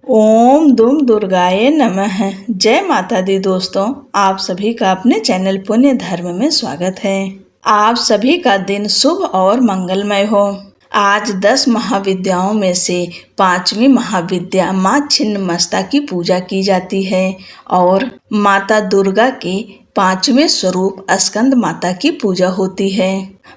ओम दुम दुर्गाये नमः। जय माता दी। दोस्तों, आप सभी का अपने चैनल पुण्य धर्म में स्वागत है। आप सभी का दिन शुभ और मंगलमय हो। आज 10 महाविद्याओं में से 5वीं महाविद्या माँ छिन्नमस्ता की पूजा की जाती है और माता दुर्गा के 5वें स्वरूप स्कंद माता की पूजा होती है।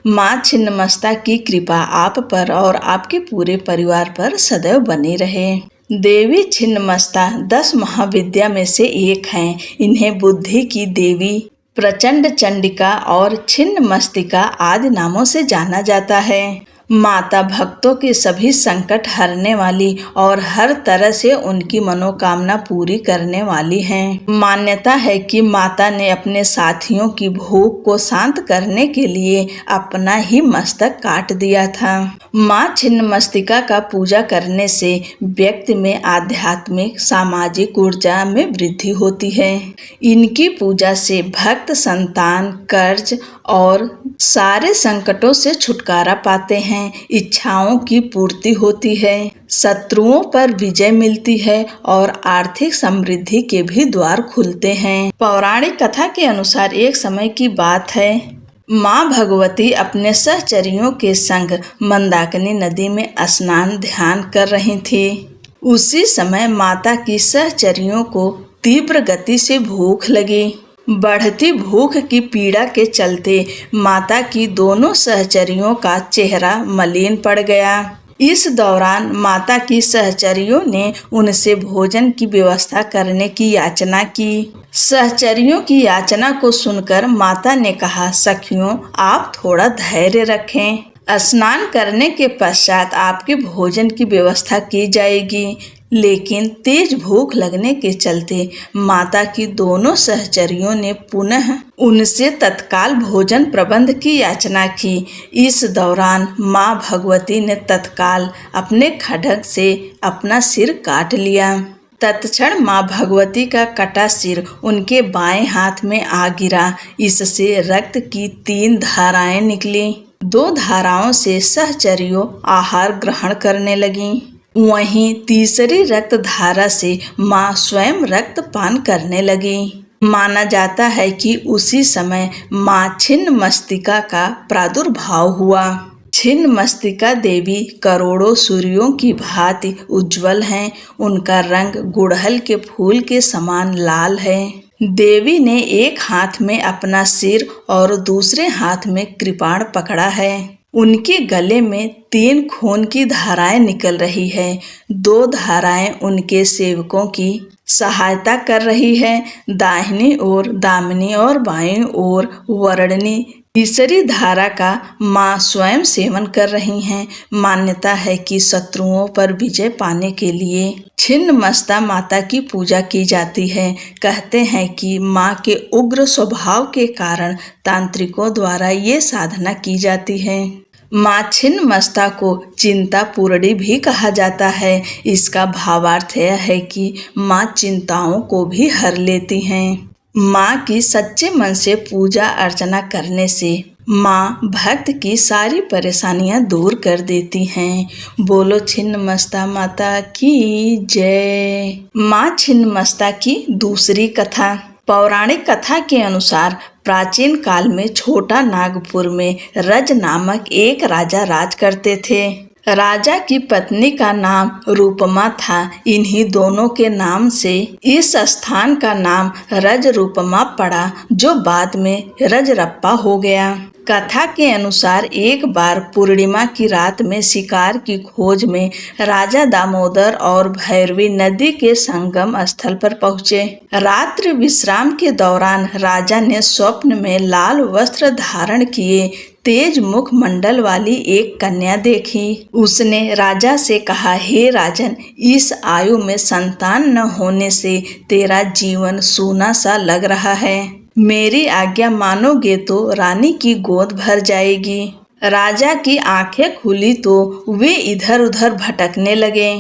माँ छिन्नमस्ता की कृपा आप पर और आपके पूरे परिवार पर सदैव बनी रहे। देवी छिन्नमस्ता 10 महाविद्या में से एक हैं। इन्हें बुद्धि की देवी, प्रचंड चंडिका और छिन्नमस्तिका आदि नामों से जाना जाता है। माता भक्तों के सभी संकट हरने वाली और हर तरह से उनकी मनोकामना पूरी करने वाली हैं। मान्यता है कि माता ने अपने साथियों की भूख को शांत करने के लिए अपना ही मस्तक काट दिया था। माँ छिन्नमस्तिका का पूजा करने से व्यक्ति में आध्यात्मिक सामाजिक ऊर्जा में वृद्धि होती है। इनकी पूजा से भक्त संतान, कर्ज और सारे संकटों से छुटकारा पाते हैं। इच्छाओं की पूर्ति होती है, शत्रुओं पर विजय मिलती है और आर्थिक समृद्धि के भी द्वार खुलते हैं। पौराणिक कथा के अनुसार एक समय की बात है, माँ भगवती अपने सहचरियों के संग मंदाकिनी नदी में स्नान ध्यान कर रही थी। उसी समय माता की सहचरियों को तीव्र गति से भूख लगी। बढ़ती भूख की पीड़ा के चलते माता की दोनों सहचरियों का चेहरा मलिन पड़ गया। इस दौरान माता की सहचरियों ने उनसे भोजन की व्यवस्था करने की याचना की। सहचरियों की याचना को सुनकर माता ने कहा, सखियों, आप थोड़ा धैर्य रखें। स्नान करने के पश्चात आपके भोजन की व्यवस्था की जाएगी। लेकिन तेज भूख लगने के चलते माता की दोनों सहचरियों ने पुनः उनसे तत्काल भोजन प्रबंध की याचना की। इस दौरान माँ भगवती ने तत्काल अपने खड्ग से अपना सिर काट लिया। तत्क्षण माँ भगवती का कटा सिर उनके बाएं हाथ में आ गिरा। इससे रक्त की 3 धाराएं निकली। 2 धाराओं से सहचरियों आहार ग्रहण करने लगीं। वहीं तीसरी रक्त धारा से माँ स्वयं रक्त पान करने लगी। माना जाता है कि उसी समय माँ छिन्नमस्तिका का प्रादुर्भाव हुआ। छिन्नमस्तिका देवी करोड़ों सूर्यों की भांति उज्जवल हैं। उनका रंग गुड़हल के फूल के समान लाल है। देवी ने एक हाथ में अपना सिर और दूसरे हाथ में कृपाण पकड़ा है। उनके गले में 3 खून की धाराएं निकल रही है। 2 धाराएं उनके सेवकों की सहायता कर रही है, दाहिनी ओर दामिनी और बाईं ओर वर्णनी। तीसरी धारा का माँ स्वयं सेवन कर रही हैं। मान्यता है कि शत्रुओं पर विजय पाने के लिए छिन्नमस्ता माता की पूजा की जाती है। कहते हैं कि माँ के उग्र स्वभाव के कारण तांत्रिकों द्वारा ये साधना की जाती है। माँ छिन्नमस्ता को चिंता पूर्णी भी कहा जाता है। इसका भावार्थ यह है कि माँ चिंताओं को भी हर लेती हैं। माँ की सच्चे मन से पूजा अर्चना करने से माँ भक्त की सारी परेशानियाँ दूर कर देती हैं। बोलो छिन्नमस्ता माता की जय। माँ छिन्नमस्ता की दूसरी कथा। पौराणिक कथा के अनुसार प्राचीन काल में छोटा नागपुर में रज नामक एक राजा राज करते थे। राजा की पत्नी का नाम रूपमा था। इन्हीं दोनों के नाम से इस स्थान का नाम रज रूपमा पड़ा, जो बाद में रजरप्पा हो गया। कथा के अनुसार एक बार पूर्णिमा की रात में शिकार की खोज में राजा दामोदर और भैरवी नदी के संगम स्थल पर पहुँचे। रात्रि विश्राम के दौरान राजा ने स्वप्न में लाल वस्त्र धारण किए तेज मुख मंडल वाली एक कन्या देखी। उसने राजा से कहा, हे राजन, इस आयु में संतान न होने से तेरा जीवन सूना सा लग रहा है। मेरी आज्ञा मानोगे तो रानी की गोद भर जाएगी। राजा की आंखें खुली तो वे इधर उधर भटकने लगे।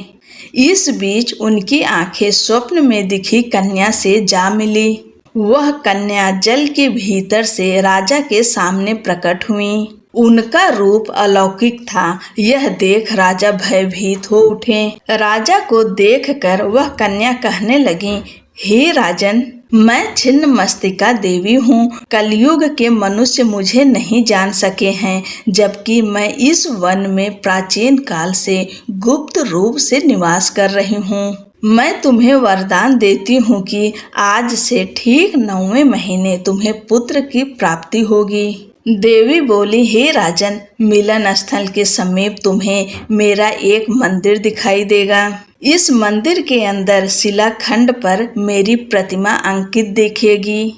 इस बीच उनकी आंखें स्वप्न में दिखी कन्या से जा मिली। वह कन्या जल के भीतर से राजा के सामने प्रकट हुई। उनका रूप अलौकिक था। यह देख राजा भयभीत हो उठे। राजा को देखकर वह कन्या कहने लगी, हे राजन, मैं छिन्न मस्तिका देवी हूँ। कलयुग के मनुष्य मुझे नहीं जान सके हैं, जबकि मैं इस वन में प्राचीन काल से गुप्त रूप से निवास कर रही हूँ। मैं तुम्हें वरदान देती हूँ कि आज से ठीक 9वें महीने तुम्हें पुत्र की प्राप्ति होगी। देवी बोली, हे राजन, मिलन स्थल के समीप तुम्हें मेरा एक मंदिर दिखाई देगा। इस मंदिर के अंदर शिलाखंड पर मेरी प्रतिमा अंकित दिखेगी।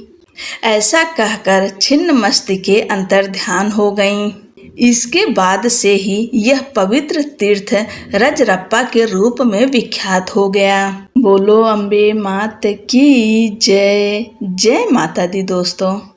ऐसा कहकर छिन्न मस्तिके अंतर्ध्यान हो गईं। इसके बाद से ही यह पवित्र तीर्थ रजरप्पा के रूप में विख्यात हो गया। बोलो अम्बे मात की जय। जय माता दी दोस्तों।